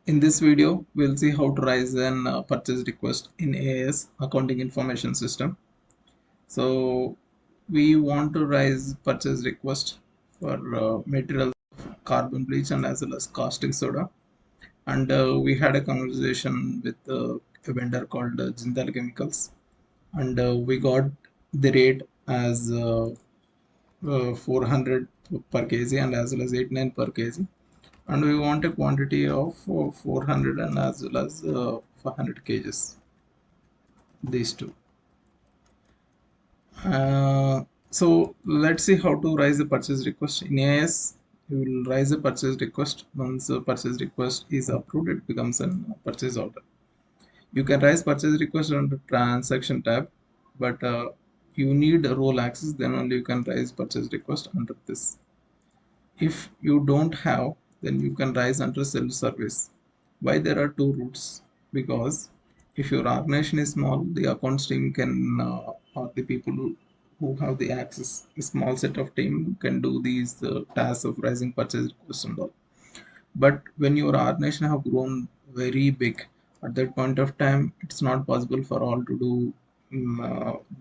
In this video, we'll see how to raise an purchase request in AIS Accounting Information System. So we want to raise purchase request for materials carbon bleach and as well as caustic soda. And we had a conversation with a vendor called Jindal Chemicals, and we got the rate as 400 per kg and as well as 89 per kg, and we want a quantity of 400 and as well as 500 kgs, these two. So let's see how to raise a purchase request. In AIS, you will raise a purchase request. Once the purchase request is approved, it becomes a purchase order. You can raise purchase request under transaction tab, but you need a role access, then only you can raise purchase request under this. If you don't have, then you can raise under self-service. Why there are two routes? Because if your organization is small, the accounts team can, or the people who have the access, a small set of team can do these tasks of raising purchase requests and all. But when your organization have grown very big, at that point of time, it's not possible for all to do.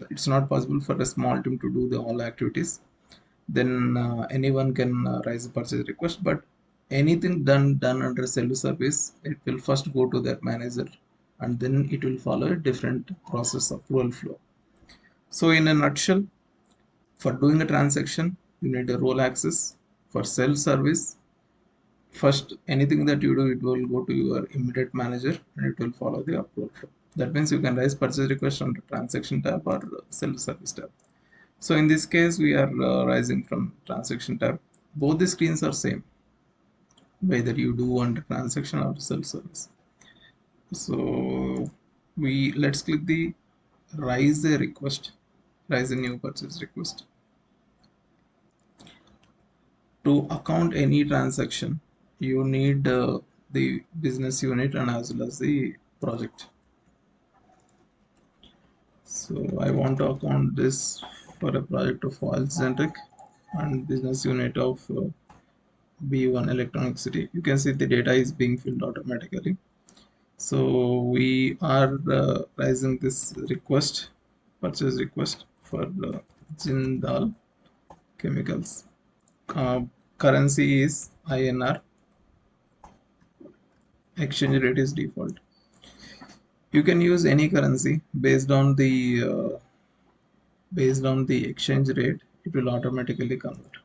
It's not possible for a small team to do the all activities. Then anyone can raise a purchase request, but anything done under self service, it will first go to that manager, and then it will follow a different process of role flow. So in a nutshell, for doing a transaction, you need a role access. For self service, first anything that you do, it will go to your immediate manager and it will follow the approval flow. That means you can raise purchase request under transaction tab or self service tab. So in this case, we are rising from transaction tab. Both the screens are same, whether you do under transaction or self-service. So let's click the raise a request, raise a new purchase request. To account any transaction, you need the business unit and as well as the project. So I want to account this for a project of oil generic and business unit of B1 Electronic City. You can see the data is being filled automatically. So we are raising this request, purchase request for Jindal Chemicals. Currency is INR. Exchange rate is default. You can use any currency based on the exchange rate. It will automatically convert.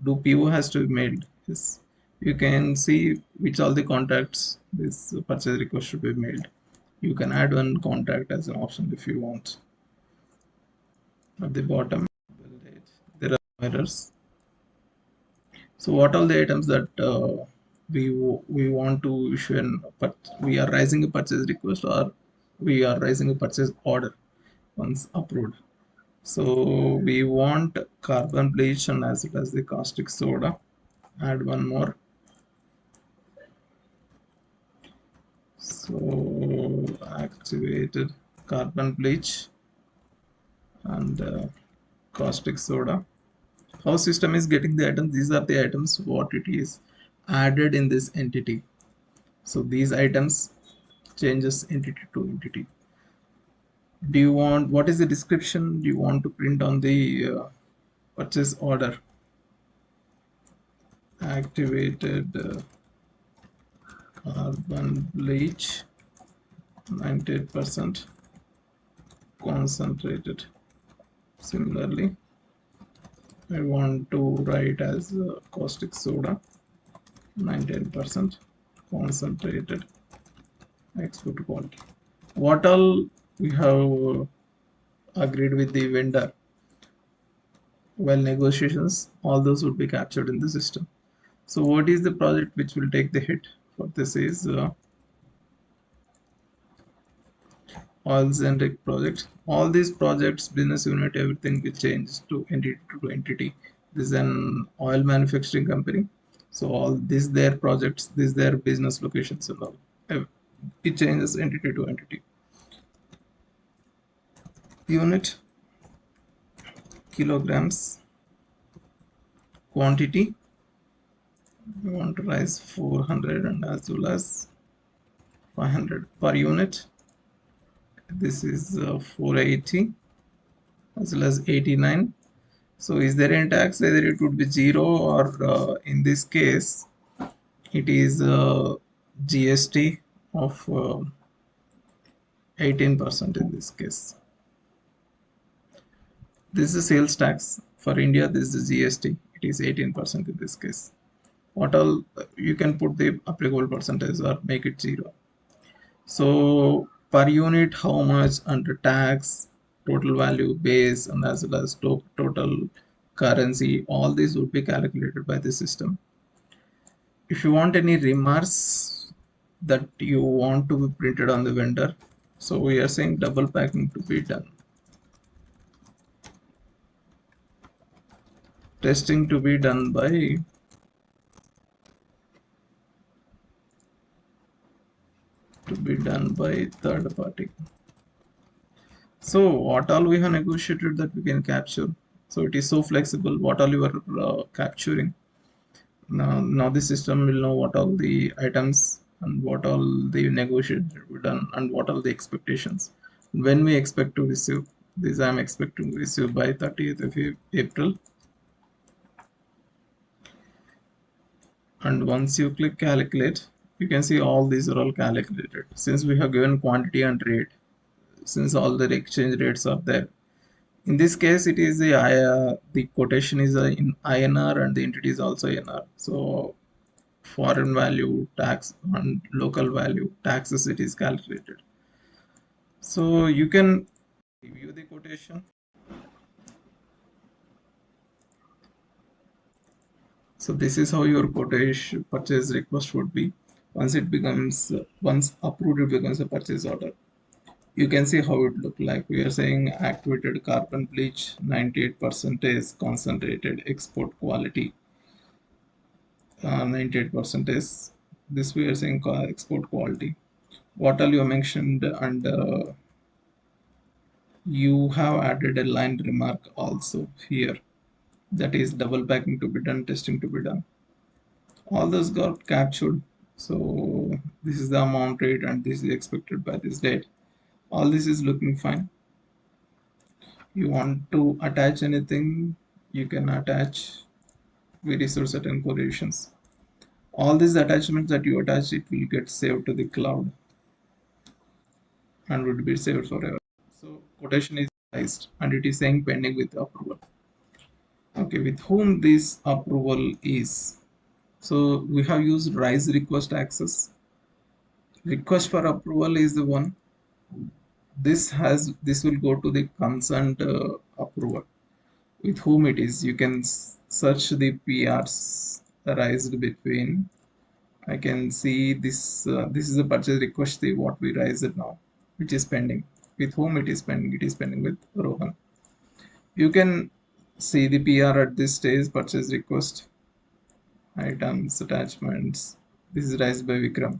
Do PO has to be made? Yes. You can see which all the contacts this purchase request should be mailed. You can add one contact as an option if you want. At the bottom, there are errors. So what are the items that we want to issue but we are raising a purchase request or we are raising a purchase order once approved. So we want carbon bleach and as well as the caustic soda. Add one more. So activated carbon bleach and caustic soda. How system is getting the items? These are the items what it is added in this entity. So these items changes entity to entity. Do you want, what is the description? Do you want to print on the purchase order? Activated carbon bleach 98% concentrated. Similarly, I want to write as caustic soda 19% concentrated export quality. What all we have agreed with the vendor while negotiations, all those would be captured in the system. So what is the project which will take the hit for this is oil generic project. All these projects, business unit, everything will change to entity to entity. This is an oil manufacturing company, so all these their projects, these their business locations and all. It changes entity to entity. Unit, kilograms, quantity. We want to raise 400 and as well as 500 per unit. This is 480 as well as 89. So is there any tax? Either it would be 0 or in this case it is GST of 18% in this case. This is sales tax. For India, this is GST. It is 18% in this case. What all you can put the applicable percentage or make it 0. So per unit, how much under tax, total value, base, and as well as total currency, all these would be calculated by the system. If you want any remarks that you want to be printed on the vendor, so we are saying double packing to be done. Testing to be done by third party. So what all we have negotiated that we can capture. So it is so flexible. What all you are capturing. Now the system will know what all the items and what all the negotiated we done and what all the expectations. When we expect to receive this, I am expecting to receive by 30th of April. And once you click calculate, you can see all these are all calculated. Since we have given quantity and rate, since all the exchange rates are there. In this case, it is the quotation is in INR and the entity is also INR. So foreign value tax and local value taxes it is calculated. So you can review the quotation. So this is how your quotation purchase request would be. Once approved, it becomes a purchase order. You can see how it look like. We are saying activated carbon bleach 98% is concentrated export quality. 98% is this we are saying export quality. What all you mentioned, and you have added a line remark also here, that is double packing to be done, testing to be done. All those got captured. So this is the amount rate and this is expected by this date. All this is looking fine. You want to attach anything, you can attach various or certain correlations. All these attachments that you attach, it will get saved to the cloud and would be saved forever. So quotation is raised and it is saying pending with approval. Okay, with whom this approval is. So we have used rise request access. Request for approval is the one. This will go to the concerned approval. With whom it is, you can search the PRs raised between. I can see this. This is a purchase request. The what we raised now, which is pending. With whom it is pending? It is pending with Rohan. You can see the PR at this stage. Purchase request, items, attachments. This is raised by Vikram.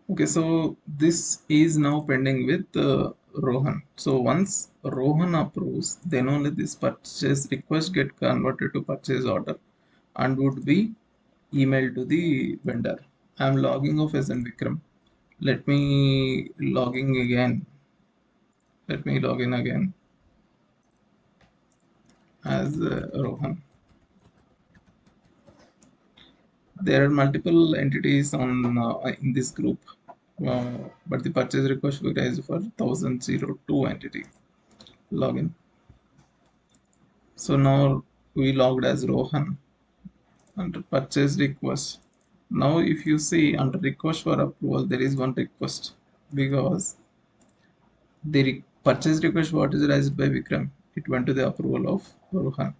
Okay, so this is now pending with Rohan. So once Rohan approves, then only this purchase request get converted to purchase order and would be emailed to the vendor. I'm logging off as in Vikram. Let me logging again. Let me log in again as Rohan. There are multiple entities on in this group, but the purchase request will raise for 1002 entity. Login. So now we logged as Rohan under purchase request. Now if you see under request for approval, there is one request because the purchase request what is raised by Vikram, it went to the approval of Rohan.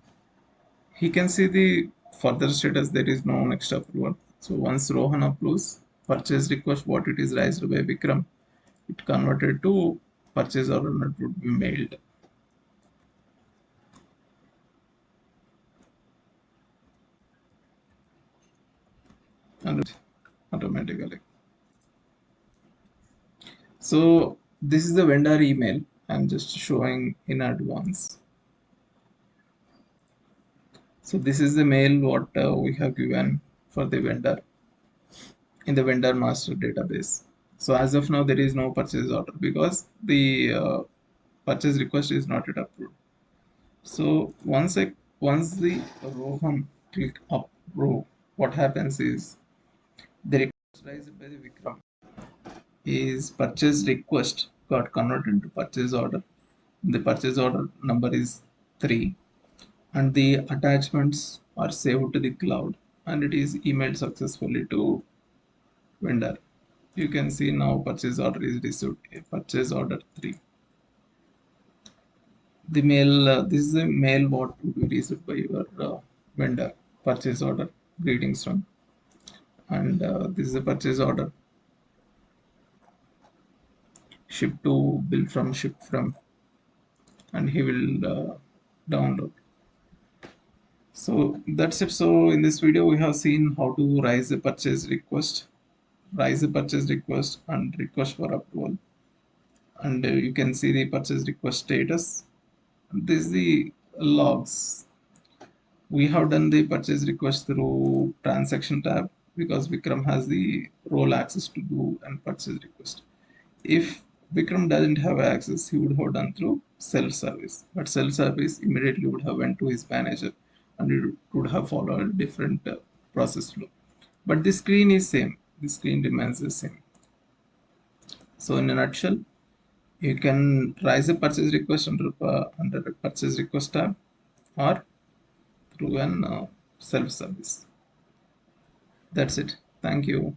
He can see the further status, there is no next approval. So once Rohan approves purchase request what it is raised by Vikram, it converted to purchase order that would be mailed. And automatically. So this is the vendor email. I'm just showing in advance. So this is the mail what we have given for the vendor. in the vendor master database. So as of now, there is no purchase order because the purchase request is not yet approved. So once the Rohan click approve, what happens is the request raised by the Vikram is purchase request got converted into purchase order. The purchase order number is 3 and the attachments are saved to the cloud and it is emailed successfully to vendor. You can see now purchase order is received. Purchase order 3. The mail, this is the mail what would be received by your vendor. Purchase order. Greetings from. And this is the purchase order. Ship to, bill from, ship from. And he will download. So that's it. So in this video we have seen how to raise a purchase request, and request for approval. And you can see the purchase request status. This is the logs. We have done the purchase request through transaction tab because Vikram has the role access to do and purchase request. If Vikram doesn't have access, he would have done through self-service. But self-service immediately would have went to his manager and it would have followed a different process flow. But the screen is same. The screen remains the same. So in a nutshell, you can raise a purchase request under a purchase request tab or through an self-service. That's it. Thank you.